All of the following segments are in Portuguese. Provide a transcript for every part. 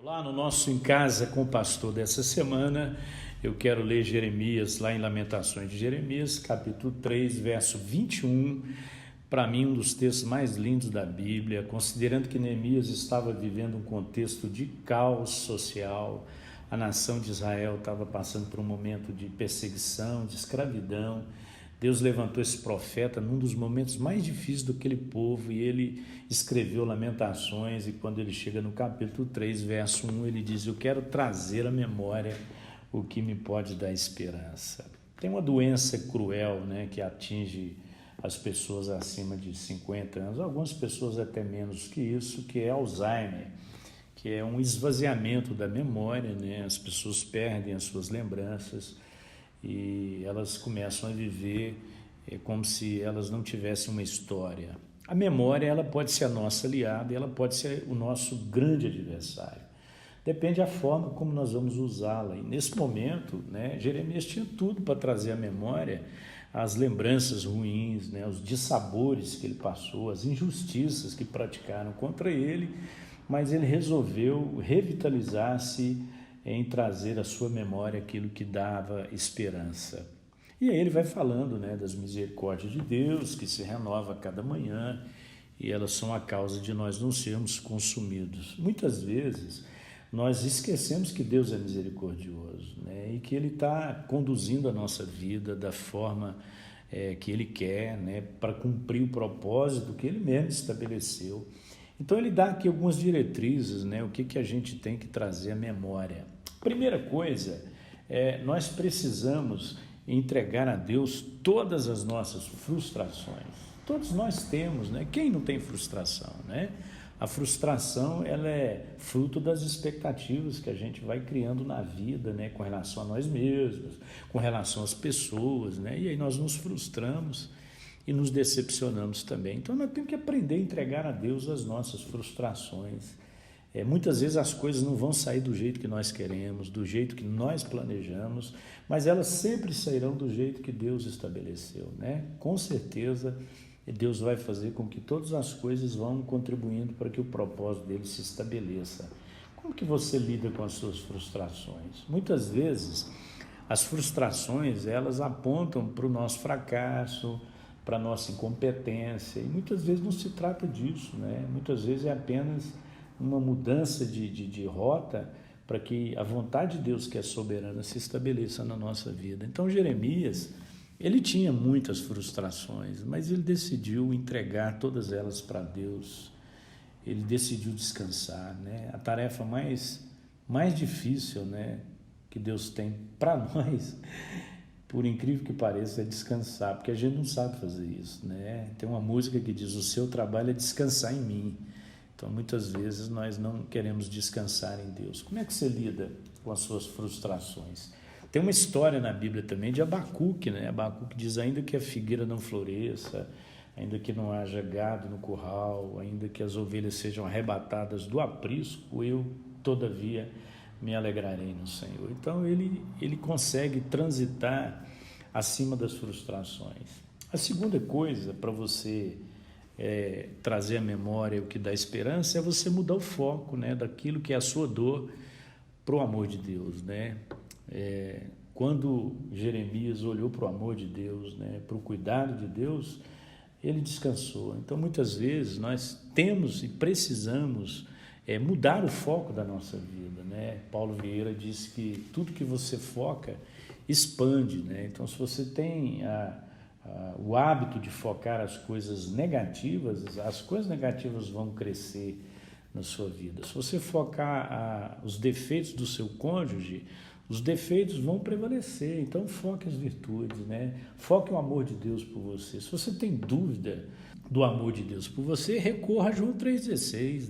Lá no nosso Em Casa com o Pastor dessa semana, eu quero ler Jeremias, lá em Lamentações de Jeremias, capítulo 3, verso 21, para mim um dos textos mais lindos da Bíblia, considerando que Neemias estava vivendo um contexto de caos social, a nação de Israel estava passando por um momento de perseguição, de escravidão. Deus levantou esse profeta num dos momentos mais difíceis daquele povo e ele escreveu Lamentações, e quando ele chega no capítulo 3, verso 1, ele diz: eu quero trazer à memória o que me pode dar esperança. Tem uma doença cruel, que atinge as pessoas acima de 50 anos, algumas pessoas até menos que isso, que é Alzheimer, que é um esvaziamento da memória, as pessoas perdem as suas lembranças, e elas começam a viver como se elas não tivessem uma história. A memória, ela pode ser a nossa aliada e ela pode ser o nosso grande adversário. Depende da forma como nós vamos usá-la. E nesse momento, Jeremias tinha tudo para trazer à memória as lembranças ruins, os dissabores que ele passou, as injustiças que praticaram contra ele, mas ele resolveu revitalizar-se em trazer à sua memória aquilo que dava esperança. E aí ele vai falando das misericórdias de Deus, que se renova a cada manhã, e elas são a causa de nós não sermos consumidos. Muitas vezes nós esquecemos que Deus é misericordioso, e que Ele está conduzindo a nossa vida da forma que Ele quer, para cumprir o propósito que Ele mesmo estabeleceu. Então ele dá aqui algumas diretrizes, o que a gente tem que trazer à memória. Primeira coisa, nós precisamos entregar a Deus todas as nossas frustrações. Todos nós temos, Quem não tem frustração, A frustração, ela é fruto das expectativas que a gente vai criando na vida, com relação a nós mesmos, com relação às pessoas, E aí nós nos frustramos e nos decepcionamos também. Então nós temos que aprender a entregar a Deus as nossas frustrações. Muitas vezes as coisas não vão sair do jeito que nós queremos, do jeito que nós planejamos, mas elas sempre sairão do jeito que Deus estabeleceu, Com certeza Deus vai fazer com que todas as coisas vão contribuindo para que o propósito dele se estabeleça. Como que você lida com as suas frustrações? Muitas vezes as frustrações, elas apontam para o nosso fracasso, para a nossa incompetência, e muitas vezes não se trata disso, Muitas vezes é apenas uma mudança de rota para que a vontade de Deus, que é soberana, se estabeleça na nossa vida. Então Jeremias, ele tinha muitas frustrações, mas ele decidiu entregar todas elas para Deus. Ele decidiu descansar, A tarefa mais difícil, que Deus tem para nós, por incrível que pareça, é descansar, porque a gente não sabe fazer isso, Tem uma música que diz: o seu trabalho é descansar em mim. Então, muitas vezes, nós não queremos descansar em Deus. Como é que você lida com as suas frustrações? Tem uma história na Bíblia também de Abacuque, Abacuque diz: ainda que a figueira não floresça, ainda que não haja gado no curral, ainda que as ovelhas sejam arrebatadas do aprisco, eu, todavia, me alegrarei no Senhor. Então ele consegue transitar acima das frustrações. A segunda coisa para você trazer à memória o que dá esperança é você mudar o foco, daquilo que é a sua dor para o amor de Deus, Quando Jeremias olhou para o amor de Deus, para o cuidado de Deus, ele descansou. Então muitas vezes nós temos e precisamos mudar o foco da nossa vida, Paulo Vieira disse que tudo que você foca expande, Então, se você tem o hábito de focar as coisas negativas, as coisas negativas vão crescer na sua vida. Se você focar os defeitos do seu cônjuge, os defeitos vão prevalecer. Então, foque as virtudes, Foque o amor de Deus por você. Se você tem dúvida do amor de Deus por você, recorra a João 3,16,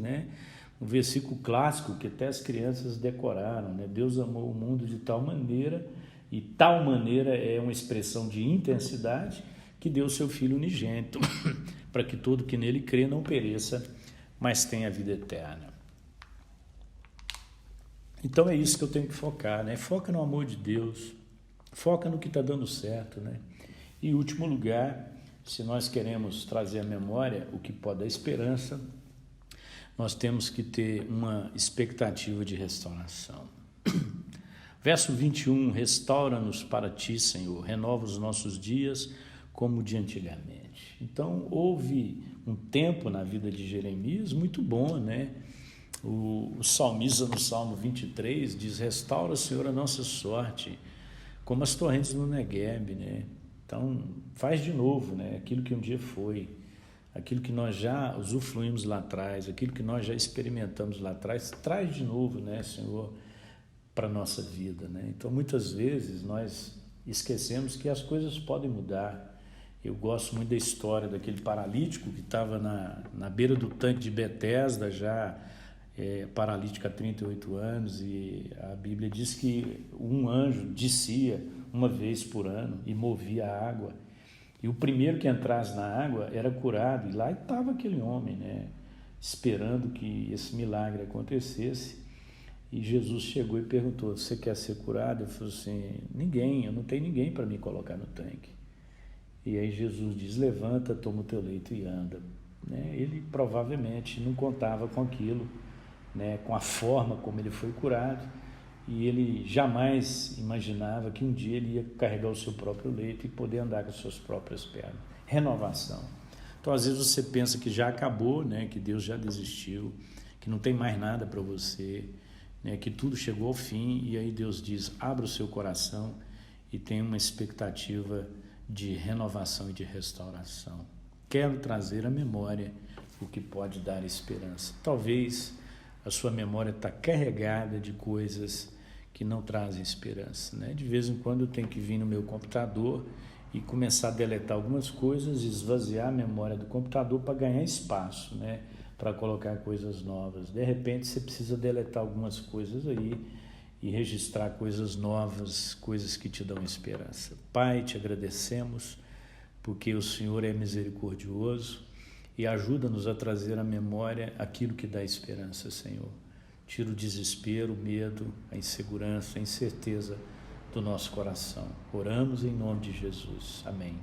Um versículo clássico que até as crianças decoraram, Deus amou o mundo de tal maneira, e tal maneira é uma expressão de intensidade, que deu seu Filho unigênito, para que todo que nele crê não pereça, mas tenha a vida eterna. Então é isso que eu tenho que focar, Foca no amor de Deus, foca no que está dando certo, E em último lugar, se nós queremos trazer à memória o que pode dar esperança, nós temos que ter uma expectativa de restauração. Verso 21, restaura-nos para ti, Senhor, renova os nossos dias como de antigamente. Então, houve um tempo na vida de Jeremias muito bom, né? O salmista no Salmo 23 diz, restaura, Senhor, a nossa sorte, como as torrentes no Negueb, né? Então, faz de novo, né? Aquilo que um dia foi, aquilo que nós já usufruímos lá atrás, aquilo que nós já experimentamos lá atrás, traz de novo, né, Senhor, para a nossa vida, né? Então, muitas vezes nós esquecemos que as coisas podem mudar. Eu gosto muito da história daquele paralítico que estava na beira do tanque de Betesda, já paralítico há 38 anos, e a Bíblia diz que um anjo descia uma vez por ano e movia a água. E o primeiro que entrasse na água era curado, e lá estava aquele homem, né, esperando que esse milagre acontecesse. E Jesus chegou e perguntou, você quer ser curado? Eu falei assim, ninguém, eu não tenho ninguém para me colocar no tanque. E aí Jesus diz, levanta, toma o teu leito e anda. Né? Ele provavelmente não contava com aquilo, né, com a forma como ele foi curado, e ele jamais imaginava que um dia ele ia carregar o seu próprio leito e poder andar com as suas próprias pernas. Renovação. Então, às vezes você pensa que já acabou, né, que Deus já desistiu, que não tem mais nada para você, né, que tudo chegou ao fim, e aí Deus diz, abra o seu coração e tenha uma expectativa de renovação e de restauração. Quero trazer à memória o que pode dar esperança. Talvez a sua memória está carregada de coisas que não trazem esperança, né? De vez em quando eu tenho que vir no meu computador e começar a deletar algumas coisas, esvaziar a memória do computador para ganhar espaço, né? Para colocar coisas novas. De repente você precisa deletar algumas coisas aí e registrar coisas novas, coisas que te dão esperança. Pai, te agradecemos porque o Senhor é misericordioso e ajuda-nos a trazer à memória aquilo que dá esperança, Senhor. Tira o desespero, o medo, a insegurança, a incerteza do nosso coração. Oramos em nome de Jesus. Amém.